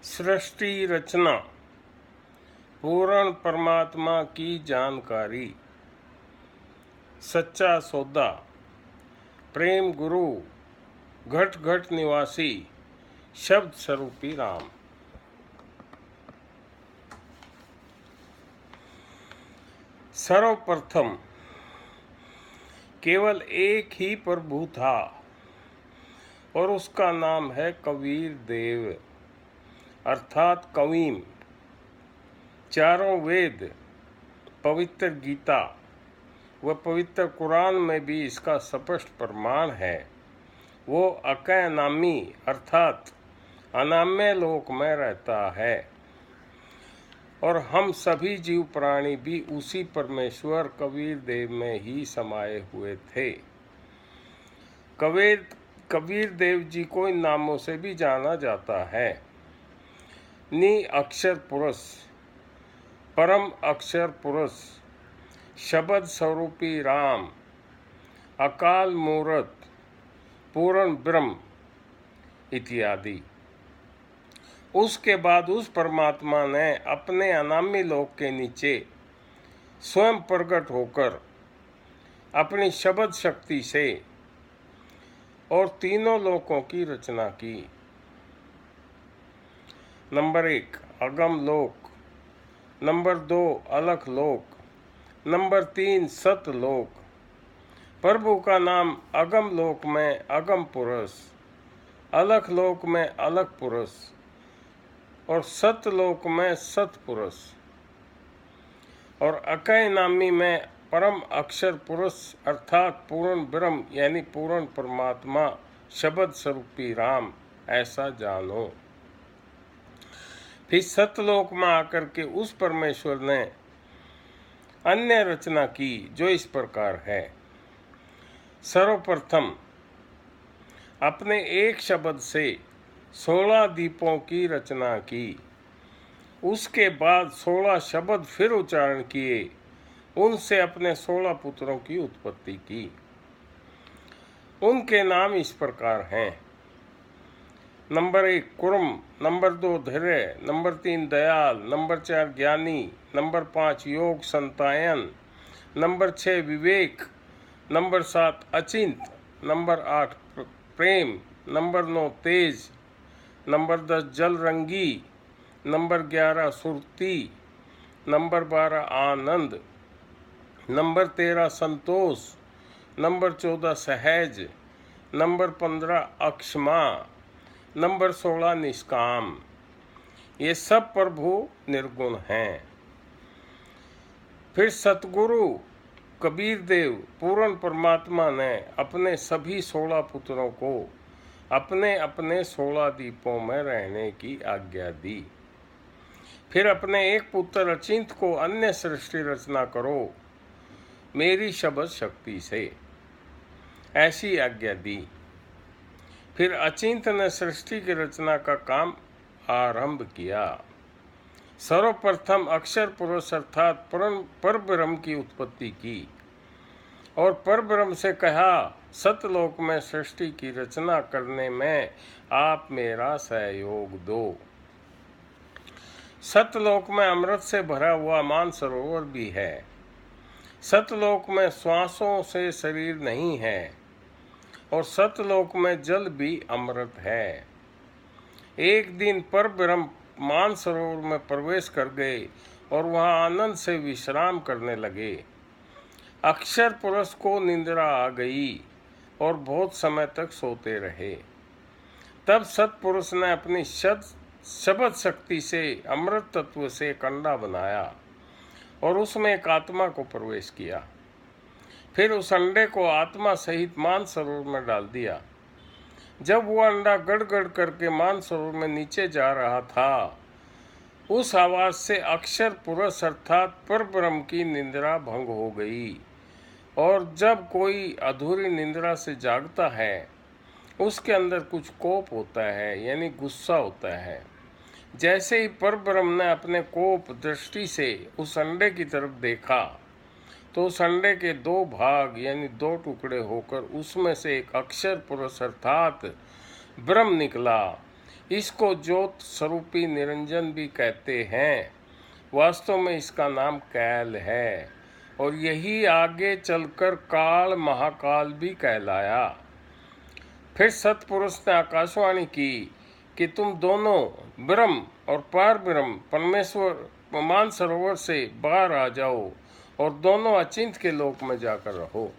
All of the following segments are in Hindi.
सृष्टि रचना, पूर्ण परमात्मा की जानकारी, सच्चा सौदा, प्रेम गुरु, घट घट निवासी, शब्द स्वरूपी राम। सर्वप्रथम केवल एक ही प्रभु था और उसका नाम है कबीर देव अर्थात कवीम। चारों वेद, पवित्र गीता व पवित्र कुरान में भी इसका स्पष्ट प्रमाण है। वो अकैनामी अर्थात अनाम्य लोक में रहता है और हम सभी जीव प्राणी भी उसी परमेश्वर कबीर देव में ही समाये हुए थे। कबीर देव जी को इन नामों से भी जाना जाता है। नि अक्षर पुरुष, परम अक्षर पुरुष, शब्द स्वरूपी राम, अकाल मूर्त, पूर्ण ब्रह्म इत्यादि। उसके बाद उस परमात्मा ने अपने अनामी लोक के नीचे स्वयं प्रकट होकर अपनी शब्द शक्ति से और तीनों लोकों की रचना की। नंबर 1 अगम लोक, नंबर 2 अलख लोक, नंबर 3 सत लोक। प्रभु का नाम अगम लोक में अगम पुरुष, अलख लोक में अलख पुरुष और सतलोक में सतपुरुष और अकय नामी में परम अक्षर पुरुष अर्थात पूर्ण ब्रह्म यानी पूर्ण परमात्मा शब्द स्वरूपी राम, ऐसा जानो। फिर सतलोक में आकर के उस परमेश्वर ने अन्य रचना की जो इस प्रकार है। सर्वप्रथम अपने एक शब्द से 16 दीपों की रचना की। उसके बाद 16 शब्द फिर उच्चारण किए, उनसे अपने 16 पुत्रों की उत्पत्ति की। उनके नाम इस प्रकार हैं। नंबर 1 कुर्म, नंबर 2 धैर्य, नंबर 3 दयाल, नंबर 4 ज्ञानी, नंबर 5 योग संतायन, नंबर 6 विवेक, नंबर 7 अचिंत, नंबर 8 प्रेम, नंबर 9 तेज, नंबर 10 जल रंगी, नंबर 11 सुरती, नंबर 12 आनंद, नंबर 13 संतोष, नंबर 14 सहज, नंबर 15 अक्षमा, नंबर 16 निष्काम। ये सब प्रभु निर्गुण हैं। फिर सतगुरु कबीर देव पूर्ण परमात्मा ने अपने सभी 16 पुत्रों को अपने अपने 16 दीपों में रहने की आज्ञा दी। फिर अपने एक पुत्र अचिंत को अन्य सृष्टि रचना करो मेरी शब्द शक्ति से, ऐसी आज्ञा दी। फिर अचिंत ने सृष्टि की रचना का काम आरंभ किया। सर्वप्रथम अक्षर पुरुष अर्थात परब्रह्म की उत्पत्ति की और परब्रह्म से कहा सतलोक में सृष्टि की रचना करने में आप मेरा सहयोग दो। सतलोक में अमृत से भरा हुआ मानसरोवर भी है। सतलोक में श्वासों से शरीर नहीं है और सतलोक में जल भी अमृत है। एक दिन परब्रह्म मानसरोवर में प्रवेश कर गए और वहां आनंद से विश्राम करने लगे। अक्षर पुरुष को निंद्रा आ गई और बहुत समय तक सोते रहे। तब सतपुरुष ने अपनी शब्द शक्ति से अमृत तत्व से कंडा बनाया और उसमें एक आत्मा को प्रवेश किया। फिर उस अंडे को आत्मा सहित मानसरोवर में डाल दिया। जब वो अंडा गड़गड़ करके मानसरोवर में नीचे जा रहा था, उस आवाज से अक्षर पुरुष अर्थात परब्रह्म की निंद्रा भंग हो गई। और जब कोई अधूरी निंद्रा से जागता है, उसके अंदर कुछ कोप होता है यानी गुस्सा होता है। जैसे ही परब्रह्म ने अपने कोप दृष्टि से उस अंडे की तरफ देखा तो उस अंडे के 2 भाग यानी 2 टुकड़े होकर उसमें से एक अक्षर पुरुष अर्थात ब्रह्म निकला इसको ज्योत स्वरूपी निरंजन भी कहते हैं। वास्तव में इसका नाम कैल है और यही आगे चलकर काल महाकाल भी कहलाया। फिर सतपुरुष ने आकाशवाणी की कि तुम दोनों ब्रह्म और पार ब्रह्म परमेश्वर मानसरोवर से बाहर आ जाओ और दोनों अचिंत के लोक में जाकर रहो।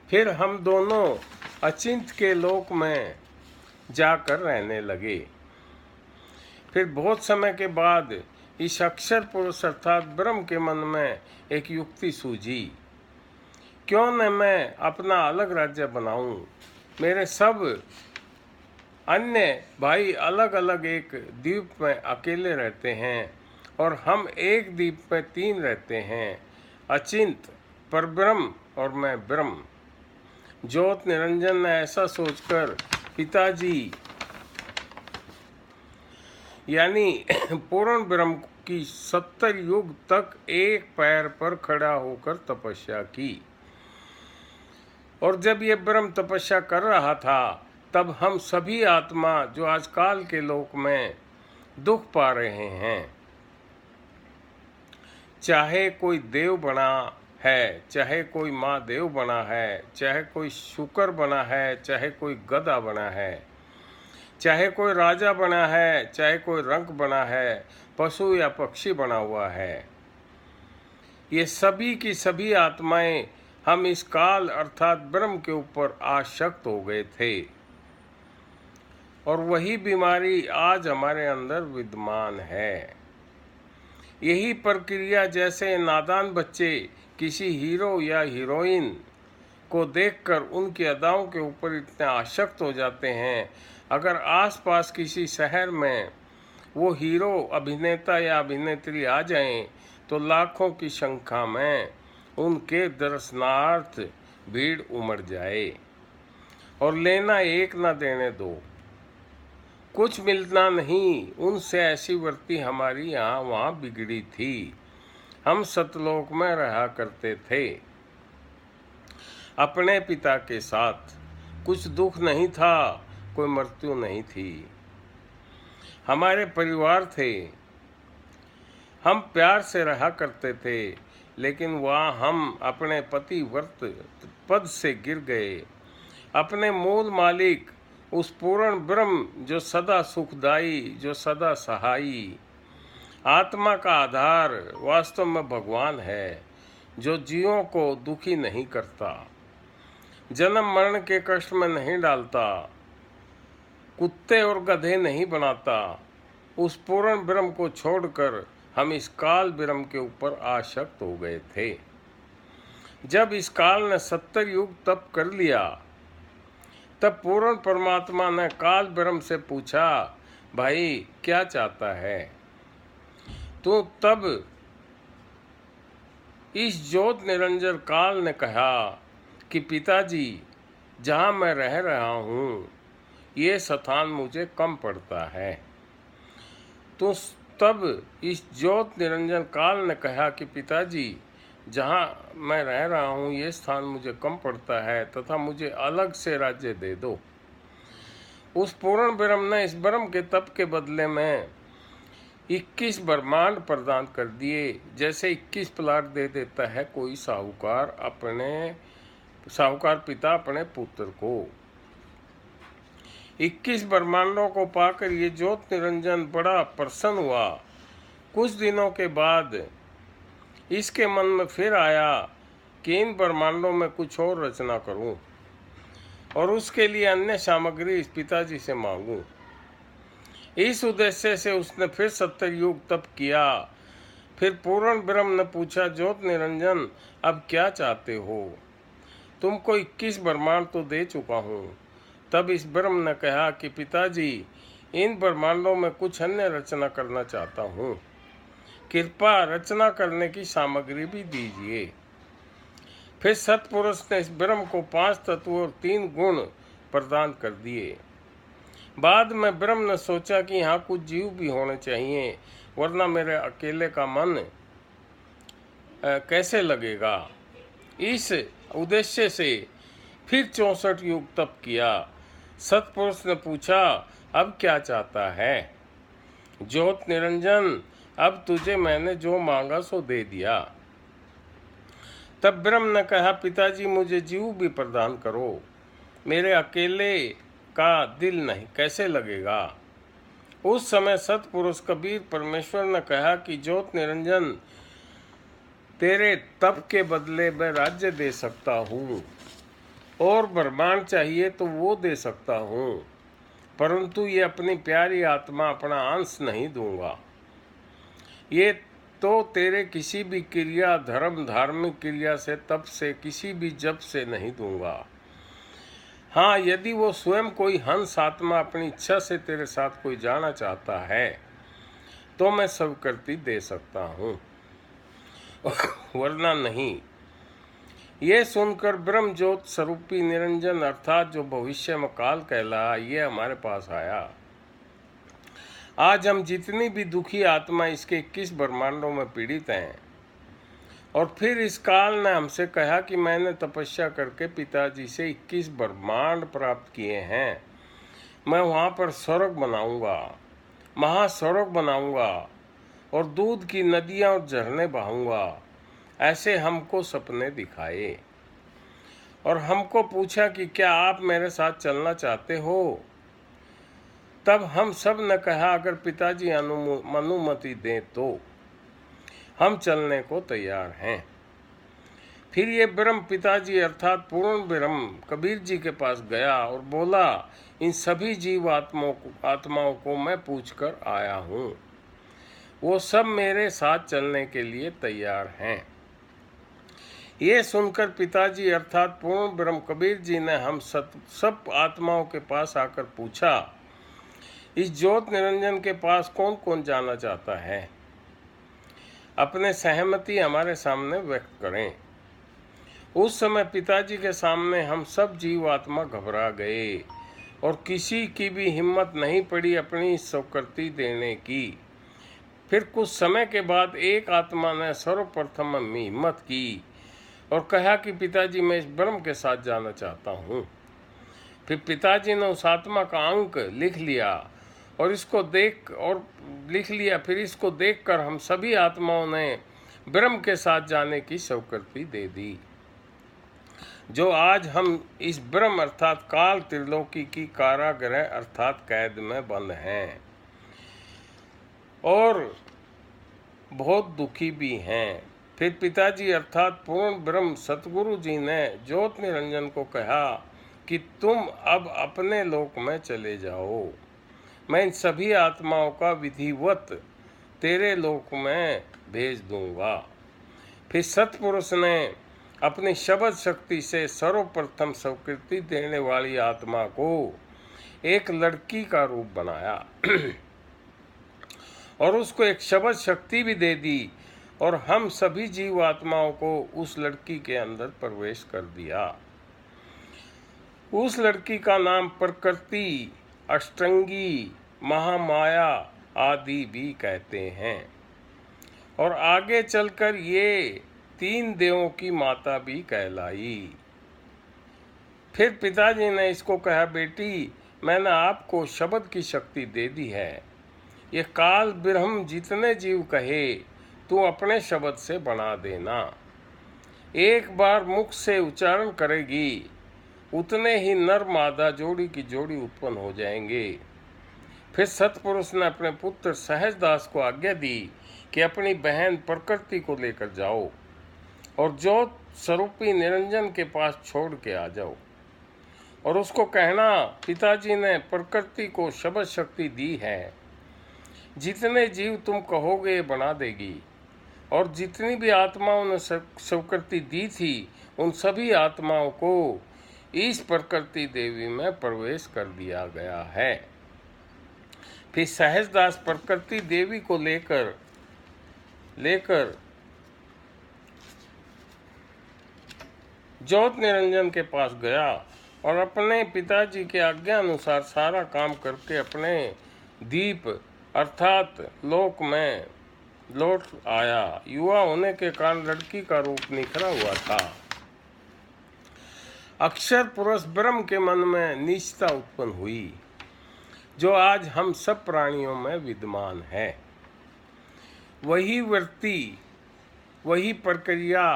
फिर हम दोनों अचिंत के लोक में जाकर रहने लगे। फिर बहुत समय के बाद इस अक्षर पुरुष अर्थात ब्रह्म के मन में एक युक्ति सूझी, क्यों न मैं अपना अलग राज्य बनाऊं। मेरे सब अन्य भाई अलग अलग एक द्वीप में अकेले रहते हैं और हम एक द्वीप में 3 रहते हैं, अचिंत, परब्रह्म और मैं ब्रह्म। ज्योत निरंजन ने ऐसा सोचकर पिताजी यानी पूर्ण ब्रह्म की 70 युग तक एक पैर पर खड़ा होकर तपस्या की। और जब ये ब्रह्म तपस्या कर रहा था तब हम सभी आत्मा जो आजकल के लोक में दुख पा रहे हैं, चाहे कोई देव बना है, चाहे कोई महादेव बना है, चाहे कोई शुकर बना है, चाहे कोई गधा बना है, चाहे कोई राजा बना है, चाहे कोई रंक बना है, पशु या पक्षी बना हुआ है, ये सभी की सभी आत्माएं हम इस काल अर्थात ब्रह्म के ऊपर आसक्त हो गए थे और वही बीमारी आज हमारे अंदर विद्यमान है। यही प्रक्रिया जैसे नादान बच्चे किसी हीरो या हीरोइन को देखकर उनकी अदाओं के ऊपर इतने आसक्त हो जाते हैं, अगर आसपास किसी शहर में वो हीरो अभिनेता या अभिनेत्री आ जाएं तो लाखों की संख्या में उनके दर्शनार्थ भीड़ उमड़ जाए और लेना एक न देने दो, कुछ मिलना नहीं। उनसे ऐसी वृत्ति हमारी यहाँ वहाँ बिगड़ी थी। हम सतलोक में रहा करते थे अपने पिता के साथ, कुछ दुख नहीं था, कोई मृत्यु नहीं थी, हमारे परिवार थे, हम प्यार से रहा करते थे। लेकिन वहाँ हम अपने पति व्रत पद से गिर गए। अपने मूल मालिक उस पूर्ण ब्रह्म जो सदा सुखदाई, जो सदा सहाई, आत्मा का आधार वास्तव में भगवान है, जो जीवों को दुखी नहीं करता, जन्म मरण के कष्ट में नहीं डालता, कुत्ते और गधे नहीं बनाता, उस पूर्ण ब्रह्म को छोड़कर हम इस काल ब्रह्म के ऊपर आसक्त हो गए थे। जब इस काल ने 70 युग तप कर लिया तब पूर्ण परमात्मा ने काल ब्रह्म से पूछा, भाई क्या चाहता है तू? तब इस ज्योत निरंजन काल ने कहा कि पिताजी, जहाँ मैं रह रहा हूँ ये स्थान मुझे कम पड़ता है। तो तब इस ज्योत निरंजन काल ने कहा कि पिताजी, जहाँ मैं रह रहा हूँ ये स्थान मुझे कम पड़ता है तथा मुझे अलग से राज्य दे दो। उस पूर्ण ब्रह्म ने इस ब्रह्म के तप के बदले में 21 ब्रह्मांड प्रदान कर दिए, जैसे 21 प्लाट दे देता है कोई साहूकार पिता अपने पुत्र को। 21 ब्रह्मांडों को पाकर ये ज्योत निरंजन बड़ा प्रसन्न हुआ। कुछ दिनों के बाद इसके मन में फिर आया कि इन ब्रह्मांडों में कुछ और रचना करूं और उसके लिए अन्य सामग्री इस पिताजी से मांगूं। इस उद्देश्य से उसने फिर 70 युग तप किया। फिर पूर्ण ब्रह्म ने पूछा, ज्योत निरंजन अब क्या चाहते हो? तुमको 21 ब्रह्मांड तो दे चुका हूँ। तब इस ब्रह्म ने कहा कि पिताजी, इन ब्रह्मांडों में कुछ अन्य रचना करना चाहता हूँ, कृपा रचना करने की सामग्री भी दीजिए। फिर सतपुरुष ने इस ब्रह्म को 5 तत्व और 3 गुण प्रदान कर दिए। बाद में ब्रह्म ने सोचा कि यहाँ कुछ जीव भी होने चाहिए, वरना मेरे अकेले का मन कैसे लगेगा। इस उद्देश्य से फिर 64 युग तप किया। सतपुरुष ने पूछा, अब क्या चाहता है? ज्योत निरंजन, अब तुझे मैंने जो मांगा सो दे दिया। तब ब्रह्म ने कहा, पिताजी मुझे जीव भी प्रदान करो, मेरे अकेले का दिल नहीं कैसे लगेगा। उस समय सतपुरुष कबीर परमेश्वर ने कहा कि ज्योत निरंजन, तेरे तप के बदले मैं राज्य दे सकता हूँ और ब्रह्मांड चाहिए तो वो दे सकता हूँ, परंतु ये अपनी प्यारी आत्मा अपना अंश नहीं दूंगा। ये तो तेरे किसी भी क्रिया, धर्म, धार्मिक क्रिया से, तप से, किसी भी जप से नहीं दूंगा। हाँ, यदि वो स्वयं कोई हंस आत्मा अपनी इच्छा से तेरे साथ कोई जाना चाहता है तो मैं सब करती दे सकता हूँ, वरना नहीं। ये सुनकर ब्रह्म ज्योत स्वरूपी निरंजन अर्थात जो भविष्य में काल कहला, ये हमारे पास आया। आज हम जितनी भी दुखी आत्मा इसके 21 ब्रह्मांडों में पीड़ित हैं, और फिर इस काल ने हमसे कहा कि मैंने तपस्या करके पिताजी से 21 ब्रह्मांड प्राप्त किए हैं, मैं वहाँ पर स्वर्ग बनाऊंगा, महास्वर्ग बनाऊंगा और दूध की नदियाँ और झरने बहाऊंगा। ऐसे हमको सपने दिखाए और हमको पूछा कि क्या आप मेरे साथ चलना चाहते हो? तब हम सब ने कहा, अगर पिताजी अनुमति दें तो हम चलने को तैयार हैं। फिर ये ब्रह्म पिताजी अर्थात पूर्ण ब्रह्म कबीर जी के पास गया और बोला, इन सभी जीव आत्माओं को मैं पूछकर आया हूँ, वो सब मेरे साथ चलने के लिए तैयार हैं। ये सुनकर पिताजी अर्थात पूर्ण ब्रह्म कबीर जी ने हम सब आत्माओं के पास आकर पूछा, इस ज्योत निरंजन के पास कौन कौन जाना चाहता है? अपने सहमति हमारे सामने व्यक्त करें। उस समय पिताजी के सामने हम सब जीव आत्मा घबरा गए और किसी की भी हिम्मत नहीं पड़ी अपनी स्वीकृति देने की। फिर कुछ समय के बाद एक आत्मा ने सर्वप्रथम हिम्मत की और कहा कि पिताजी मैं इस ब्रह्म के साथ जाना चाहता हूँ। फिर पिताजी ने उस आत्मा का अंक लिख लिया और इसको देखकर हम सभी आत्माओं ने ब्रह्म के साथ जाने की स्वीकृति दे दी। जो आज हम इस ब्रह्म अर्थात काल त्रिलोकी की कारागृह अर्थात कैद में बंद हैं और बहुत दुखी भी हैं। फिर पिताजी अर्थात पूर्ण ब्रह्म सतगुरु जी ने ज्योत निरंजन को कहा कि तुम अब अपने लोक में चले जाओ, मैं इन सभी आत्माओं का विधिवत तेरे लोक में भेज दूंगा। फिर सतपुरुष ने अपनी शब्द शक्ति से सर्वप्रथम स्वीकृति देने वाली आत्मा को एक लड़की का रूप बनाया और उसको एक शब्द शक्ति भी दे दी और हम सभी जीव आत्माओं को उस लड़की के अंदर प्रवेश कर दिया। उस लड़की का नाम प्रकृति, अष्टंगी, महामाया आदि भी कहते हैं और आगे चलकर ये 3 देवों की माता भी कहलाई। फिर पिताजी ने इसको कहा, बेटी मैंने आपको शब्द की शक्ति दे दी है, ये काल ब्रह्म जितने जीव कहे तू अपने शब्द से बना देना। एक बार मुख से उच्चारण करेगी उतने ही नर मादा जोड़ी की जोड़ी उत्पन्न हो जाएंगे। फिर सतपुरुष ने अपने पुत्र सहजदास को आज्ञा दी कि अपनी बहन प्रकृति को लेकर जाओ और ज्योत स्वरूपी निरंजन के पास छोड़ के आ जाओ और उसको कहना, पिताजी ने प्रकृति को शब्द शक्ति दी है, जितने जीव तुम कहोगे बना देगी और जितनी भी आत्माओं ने स्वीकृति दी थी उन सभी आत्माओं को इस प्रकृति देवी में प्रवेश कर दिया गया है। फिर सहजदास प्रकृति देवी को लेकर ज्योत निरंजन के पास गया और अपने पिताजी के आज्ञा अनुसार सारा काम करके अपने दीप अर्थात लोक में लौट आया। युवा होने के कारण लड़की का रूप निखरा हुआ था। अक्षर पुरुष ब्रह्म के मन में नीचता उत्पन्न हुई, जो आज हम सब प्राणियों में विद्यमान है। वही वृत्ति, वही प्रक्रिया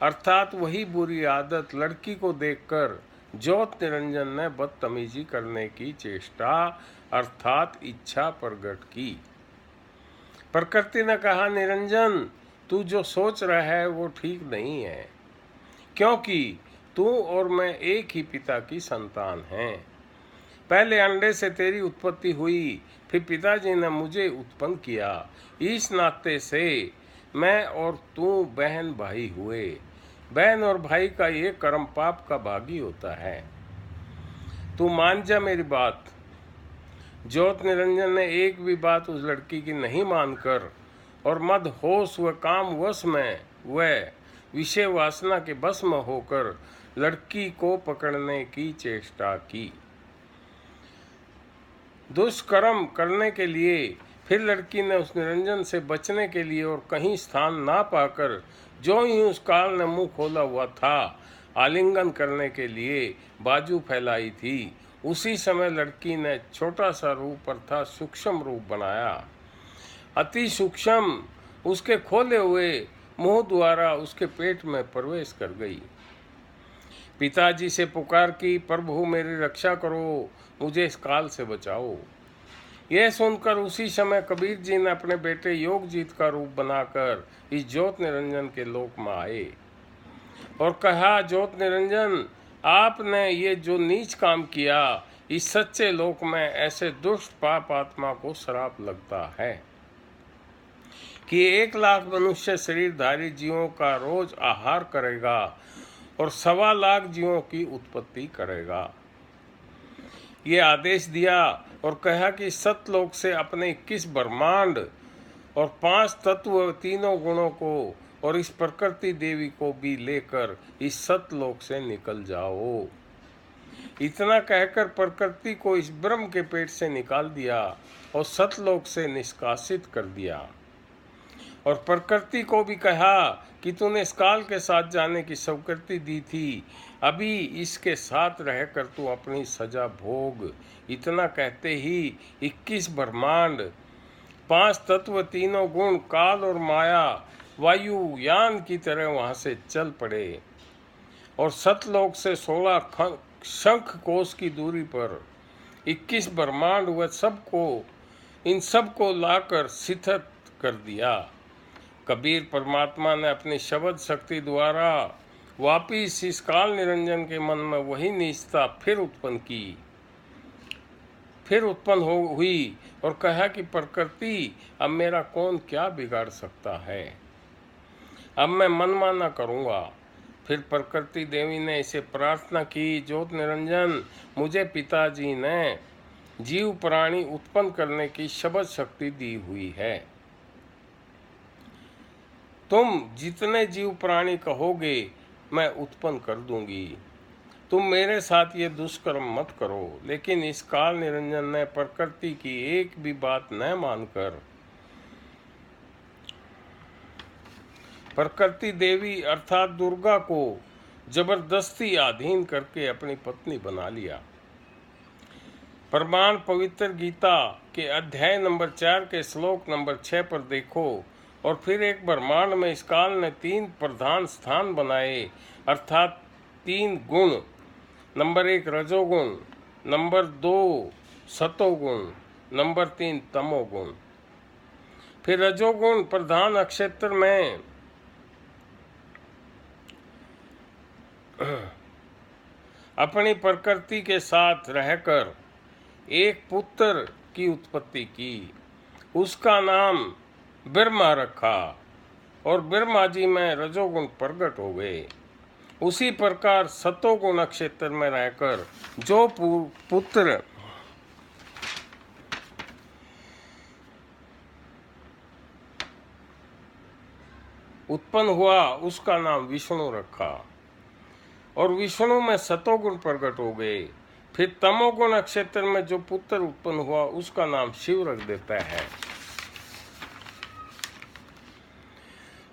अर्थात वही बुरी आदत लड़की को देखकर ज्योत निरंजन ने बदतमीजी करने की चेष्टा अर्थात इच्छा प्रकट की। प्रकृति ने कहा, निरंजन, तू जो सोच रहा है वो ठीक नहीं है, क्योंकि तू और मैं एक ही पिता की संतान हैं। पहले अंडे से तेरी उत्पत्ति हुई, फिर पिताजी ने मुझे उत्पन्न किया। इस नाते से मैं और तू बहन भाई हुए। बहन और भाई का ये कर्म पाप का भागी होता है। तू मान जा मेरी बात। ज्योत निरंजन ने एक भी बात उस लड़की की नहीं मानकर और मद होश व काम वश में वह विषय वासना के बस में होकर लड़की को पकड़ने की चेष्टा की। दुष्कर्म करने के लिए फिर लड़की ने उस निरंजन से बचने के लिए और कहीं स्थान ना पाकर जो ही उस काल ने मुंह खोला हुआ था आलिंगन करने के लिए बाजू फैलाई थी, उसी समय लड़की ने छोटा सा रूप अर्थात सूक्ष्म रूप बनाया। अति सूक्ष्म उसके खोले हुए मुंह द्वारा उसके पेट में प्रवेश कर गई। पिताजी से पुकार की, प्रभु मेरी रक्षा करो, मुझे इस काल से बचाओ। यह सुनकर उसी समय कबीर जी ने अपने बेटे योगजीत का रूप बनाकर इस ज्योत निरंजन के लोक में आए और कहा, ज्योत निरंजन, आपने ये जो नीच काम किया, इस सच्चे लोक में ऐसे दुष्ट पाप आत्मा को श्राप लगता है कि 1 लाख मनुष्य शरीरधारी जीवों का रोज आहार करेगा और 1.25 लाख जीवों की उत्पत्ति करेगा। ये आदेश दिया और कहा कि सतलोक से अपने 21 ब्रह्मांड और 5 तत्व, तीनों गुणों को और इस प्रकृति देवी को भी लेकर इस सतलोक से निकल जाओ। इतना कहकर प्रकृति को इस ब्रह्म के पेट से निकाल दिया और सतलोक से निष्कासित कर दिया। और प्रकृति को भी कहा कि तूने इस काल के साथ जाने की स्वीकृति दी थी, अभी इसके साथ रहकर तू अपनी सजा भोग। इतना कहते ही 21 ब्रह्मांड, 5 तत्व, तीनों गुण, काल और माया वायु यान की तरह वहां से चल पड़े और सतलोक से 16 शंख कोश की दूरी पर 21 ब्रह्मांड व सबको इन सबको लाकर स्थित कर दिया। कबीर परमात्मा ने अपनी शब्द शक्ति द्वारा वापिस इस काल निरंजन के मन में वही नीचता फिर उत्पन्न हुई और कहा कि प्रकृति, अब मेरा कौन क्या बिगाड़ सकता है, अब मैं मनमाना करूँगा। फिर प्रकृति देवी ने इसे प्रार्थना की, ज्योत निरंजन, मुझे पिताजी ने जीव प्राणी उत्पन्न करने की शब्द शक्ति दी हुई है। तुम जितने जीव प्राणी कहोगे मैं उत्पन्न कर दूंगी। तुम मेरे साथ ये दुष्कर्म मत करो। लेकिन इस काल निरंजन ने प्रकृति की एक भी बात न मानकर प्रकृति देवी अर्थात दुर्गा को जबरदस्ती अधीन करके अपनी पत्नी बना लिया। प्रमाण पवित्र गीता के अध्याय नंबर 4 के श्लोक नंबर 6 पर देखो। और फिर एक ब्रह्मांड में इस काल ने 3 प्रधान स्थान बनाए अर्थात 3 गुण, नंबर 1 रजोगुण, नंबर 2 सतोगुण, नंबर 3 तमोगुण। फिर रजोगुण प्रधान नक्षत्र में अपनी प्रकृति के साथ रहकर एक पुत्र की उत्पत्ति की, उसका नाम ब्रह्मा रखा और ब्रह्मा जी में रजोगुण प्रकट हो गए। उसी प्रकार सतोगुण नक्षत्र में रहकर जो पुत्र उत्पन्न हुआ उसका नाम विष्णु रखा और विष्णु में सतोगुण प्रकट हो गए। फिर तमोगुण नक्षत्र में जो पुत्र उत्पन्न हुआ उसका नाम शिव रख देता है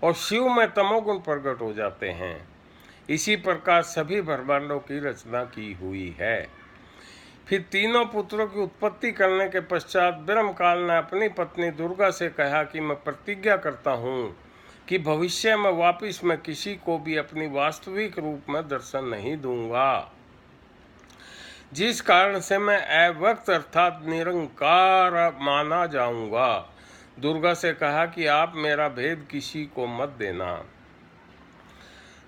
और शिव में तमोगुण प्रकट हो जाते हैं। इसी प्रकार सभी ब्रह्मांडों की रचना की हुई है। फिर तीनों पुत्रों की उत्पत्ति करने के पश्चात ब्रह्मकाल ने अपनी पत्नी दुर्गा से कहा कि मैं प्रतिज्ञा करता हूँ कि भविष्य में वापिस मैं किसी को भी अपनी वास्तविक रूप में दर्शन नहीं दूंगा, जिस कारण से मैं अव्यक्त अर्थात निरंकार माना जाऊंगा। दुर्गा से कहा कि आप मेरा भेद किसी को मत देना,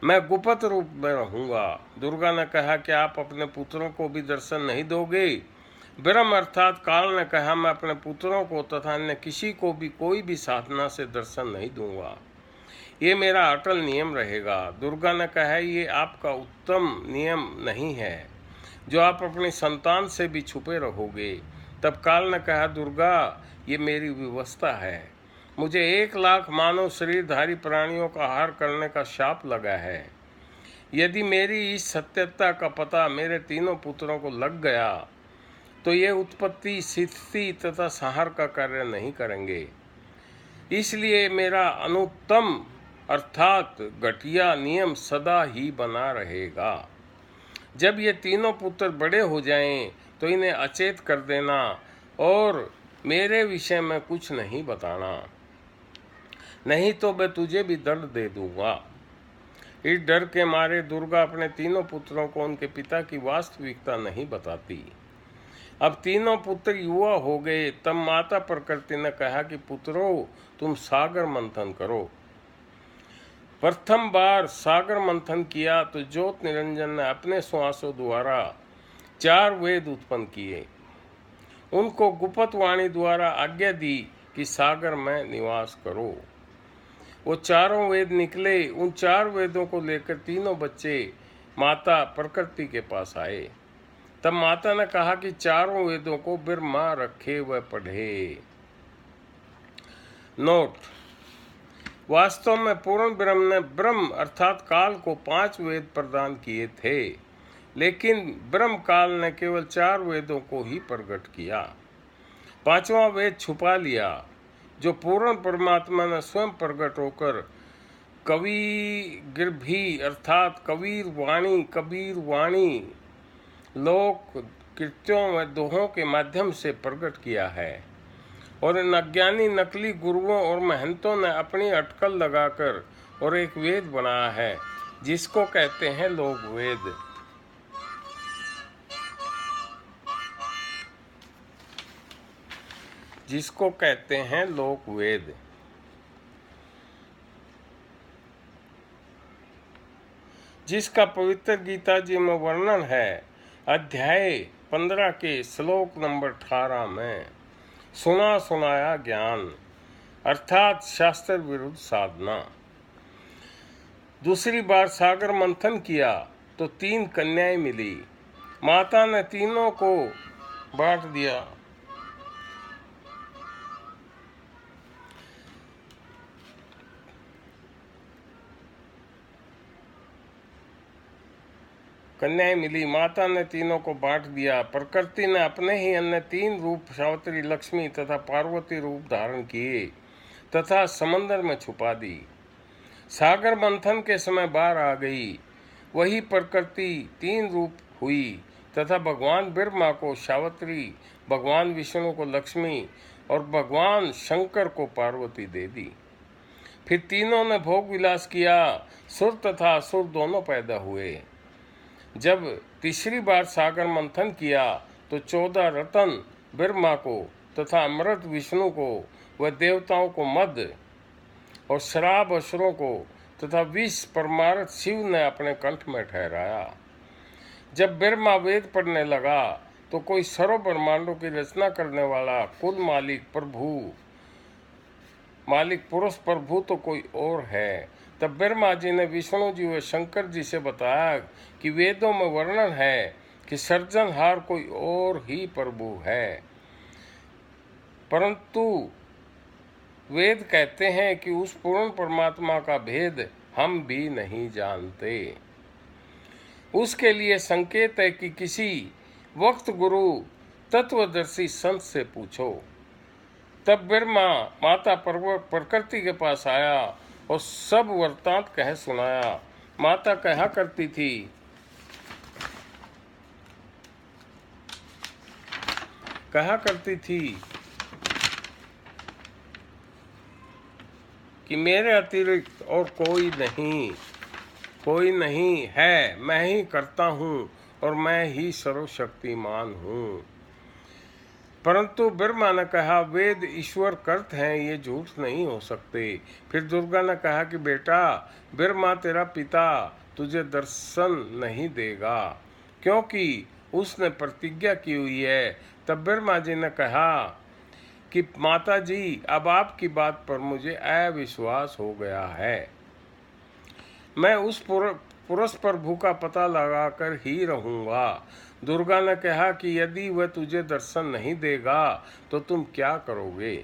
मैं गुप्त रूप में रहूंगा। दुर्गा ने कहा कि आप अपने पुत्रों को भी दर्शन नहीं दोगे। ब्रह्म अर्थात काल ने कहा मैं अपने पुत्रों को तथा अन्य किसी को भी कोई भी साधना से दर्शन नहीं दूंगा, ये मेरा अटल नियम रहेगा। दुर्गा ने कहा ये आपका उत्तम नियम नहीं है जो आप अपनी संतान से भी छुपे रहोगे। तब काल ने कहा दुर्गा ये मेरी व्यवस्था है, मुझे 1,00,000 मानव शरीरधारी प्राणियों का आहार करने का शाप लगा है। यदि मेरी इस सत्यता का पता मेरे तीनों पुत्रों को लग गया तो ये उत्पत्ति, स्थिति तथा संहार का कार्य नहीं करेंगे। इसलिए मेरा अनुत्तम अर्थात घटिया नियम सदा ही बना रहेगा। जब ये तीनों पुत्र बड़े हो जाएं तो इन्हें अचेत कर देना और मेरे विषय में कुछ नहीं बताना, नहीं तो मैं तुझे भी दंड दे दूंगा। इस डर के मारे दुर्गा अपने तीनों पुत्रों को उनके पिता की वास्तविकता नहीं बताती। अब तीनों पुत्र युवा हो गए। तब माता प्रकृति ने कहा कि पुत्रों तुम सागर मंथन करो। प्रथम बार सागर मंथन किया तो ज्योत निरंजन ने अपने श्वासों द्वारा 4 वेद उत्पन्न किए। उनको गुप्त वाणी द्वारा आज्ञा दी कि सागर में निवास करो। वो चारों वेद निकले। उन 4 वेदों को लेकर तीनों बच्चे माता प्रकृति के पास आए। तब माता ने कहा कि चारों वेदों को ब्रह्मा रखे व पढ़े। नोट: वास्तव में पूर्ण ब्रह्म ने ब्रह्म अर्थात काल को 5 वेद प्रदान किए थे, लेकिन ब्रह्म काल ने केवल 4 वेदों को ही प्रकट किया। 5वां वेद छुपा लिया जो पूर्ण परमात्मा ने स्वयं प्रकट होकर कबीर अर्थात कबीर वाणी लोक कृत्यों व दोहों के माध्यम से प्रकट किया है। और इन अज्ञानी नकली गुरुओं और महंतों ने अपनी अटकल लगाकर और एक वेद बनाया है जिसको कहते हैं लोक वेद। जिसका पवित्र गीता जी में वर्णन है अध्याय 15 के श्लोक नंबर 18 में। सुना सुनाया ज्ञान अर्थात शास्त्र विरुद्ध साधना। दूसरी बार सागर मंथन किया तो 3 कन्याएं मिली। माता ने तीनों को बांट दिया। माता ने तीनों को बांट दिया। प्रकृति ने अपने ही अन्य 3 रूप सावित्री, लक्ष्मी तथा पार्वती रूप धारण किए तथा समंदर में छुपा दी। सागर मंथन के समय बाहर आ गई। वही प्रकृति 3 रूप हुई तथा भगवान ब्रह्मा को सावित्री, भगवान विष्णु को लक्ष्मी और भगवान शंकर को पार्वती दे दी। फिर तीनों ने भोग विलास किया। सुर तथा असुर दोनों पैदा हुए। जब तीसरी बार सागर मंथन किया तो 14 रत्न ब्रह्मा को तथा अमृत विष्णु को व देवताओं को मद और शराब असुरों को तथा विष परमार्थ शिव ने अपने कंठ में ठहराया। जब ब्रह्मा वेद पढ़ने लगा तो कोई सर्व ब्रह्मांडों की रचना करने वाला कुल मालिक पुरुष प्रभु तो कोई और है। तब ब्रह्मा जी ने विष्णु जी व शंकर जी से बताया कि वेदों में वर्णन है कि सृजनहार कोई और ही प्रभु है, परंतु वेद कहते हैं कि उस पूर्ण परमात्मा का भेद हम भी नहीं जानते। उसके लिए संकेत है कि किसी वक्त गुरु तत्वदर्शी संत से पूछो। तब ब्रह्मा माता प्रकृति के पास आया और सब वृत्तांत कह सुनाया। माता कहा करती थी कि मेरे अतिरिक्त और कोई नहीं है, मैं ही करता हूँ और मैं ही सर्वशक्तिमान हूँ। परंतु ब्रह्मा ने कहा, वेद ईश्वर कर्त हैं, ये झूठ नहीं हो सकते। फिर दुर्गा ने कहा कि बेटा, ब्रह्मा तेरा पिता तुझे दर्शन नहीं देगा, क्योंकि उसने प्रतिज्ञा की हुई है। तब ब्रह्मा जी ने कहा कि माता जी, अब आपकी बात पर मुझे अविश्वास हो गया है। मैं उस पुरुष प्रभु का पता लगाकर ही रहूंगा। दुर्गा ने कहा कि यदि वह तुझे दर्शन नहीं देगा तो तुम क्या करोगे?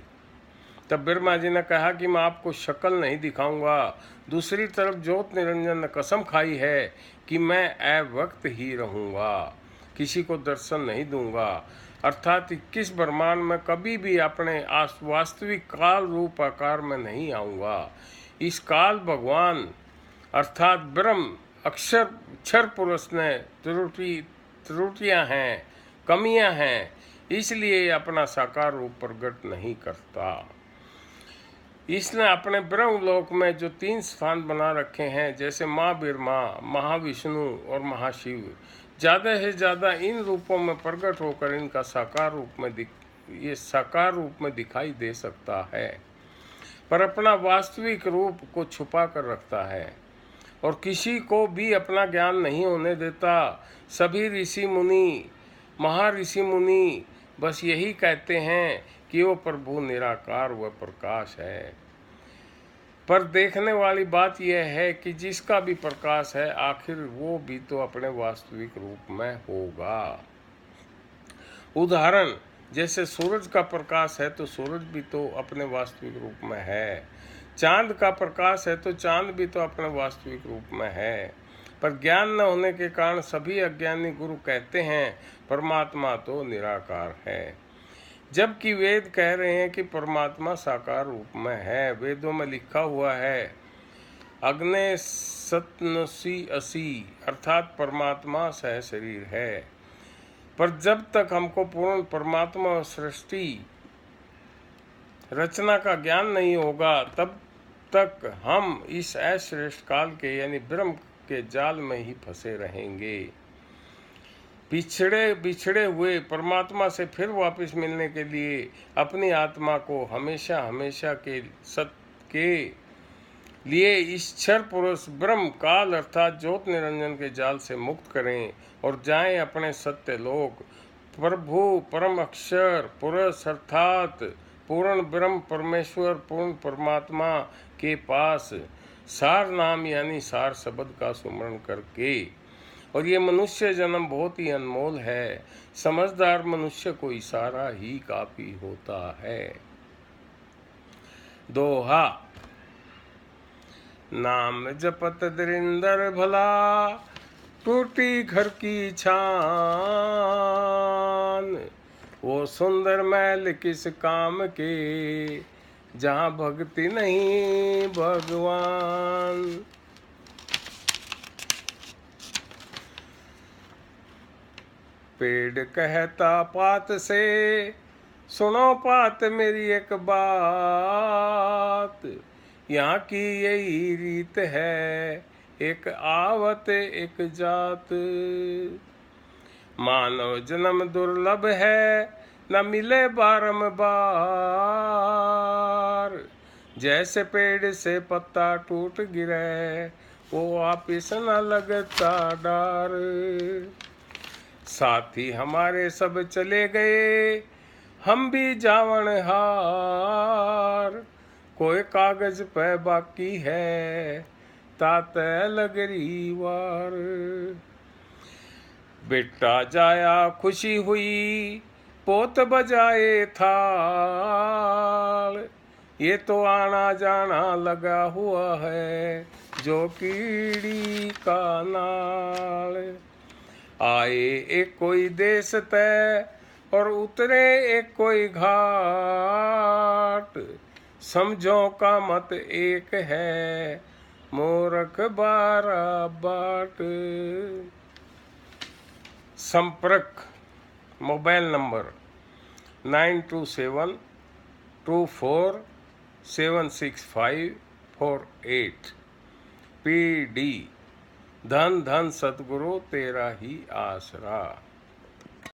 तब ब्रह्मा जी ने कहा कि मैं आपको शक्ल नहीं दिखाऊंगा। दूसरी तरफ ज्योत निरंजन ने कसम खाई है कि मैं अवक्त ही रहूंगा, किसी को दर्शन नहीं दूंगा। अर्थात 21 ब्रह्मांड में कभी भी अपने वास्तविक काल रूप आकार में नहीं आऊंगा। इस काल भगवान अर्थात ब्रह्म अक्षर पुरुष ने त्रुटियां हैं, कमियां हैं, इसलिए अपना साकार रूप प्रकट नहीं करता। इसने अपने ब्रह्मलोक में जो 3 स्थान बना रखे हैं, जैसे माँ ब्रह्मा, महाविष्णु और महाशिव, ज़्यादा से ज़्यादा इन रूपों में प्रकट होकर इनका साकार रूप में दिखाई दे सकता है, पर अपना वास्तविक रूप को छुपा कर रखता है और किसी को भी अपना ज्ञान नहीं होने देता। सभी ऋषि मुनि, महर्षि मुनि बस यही कहते हैं कि वो प्रभु निराकार व प्रकाश है, पर देखने वाली बात यह है कि जिसका भी प्रकाश है, आखिर वो भी तो अपने वास्तविक रूप में होगा। उदाहरण, जैसे सूरज का प्रकाश है तो सूरज भी तो अपने वास्तविक रूप में है, चांद का प्रकाश है तो चांद भी तो अपने वास्तविक रूप में है, पर ज्ञान न होने के कारण सभी अज्ञानी गुरु कहते हैं परमात्मा तो निराकार है, जबकि वेद कह रहे हैं कि परमात्मा साकार रूप में है। वेदों में लिखा हुआ है, अग्ने सतनसी असी, अर्थात परमात्मा सह शरीर है। पर जब तक हमको पूर्ण परमात्मा सृष्टि रचना का ज्ञान नहीं होगा, तब तक हम इस अश्रेष्ठ काल के यानी ब्रह्म के जाल में ही फंसे रहेंगे। बिछड़े हुए परमात्मा से फिर वापस मिलने के लिए अपनी आत्मा को हमेशा हमेशा के सत्य के लिए इस क्षर पुरुष ब्रह्म काल अर्थात ज्योत निरंजन के जाल से मुक्त करें और जाएं अपने सत्य लोक प्रभु परम अक्षर पुरुष अर्थात पूर्ण ब्रह्म परमेश्वर पूर्ण परमात्मा के पास सार नाम यानी सार शब्द का सुमरण करके। और ये मनुष्य जन्म बहुत ही अनमोल है, समझदार मनुष्य को इशारा ही काफी होता है। दोहा, नाम जपत दरिंदर भला, टूटी घर की छान, वो सुंदर महल किस काम के, जहाँ भक्ति नहीं भगवान। पेड़ कहता पात से, सुनो पात मेरी एक बात, यहाँ की यही रीत है, एक आवत एक जात। मानव जन्म दुर्लभ है, न मिले बारंबार, जैसे पेड़ से पत्ता टूट गिरे, वो वापिस न लगता डार। साथी हमारे सब चले गए, हम भी जावन हार, कोई कागज पे बाकी है, ताते लगरी वार। बेटा जाया खुशी हुई, पोत बजाए थाल, ये तो आना जाना लगा हुआ है, जो कीड़ी का नाल। आए एक कोई देश तय और उतरे एक कोई घाट, समझो का मत एक है, मूरख बारा बाट। संपर्क मोबाइल नंबर 9272476548। PD धन धन सतगुरु तेरा ही आसरा।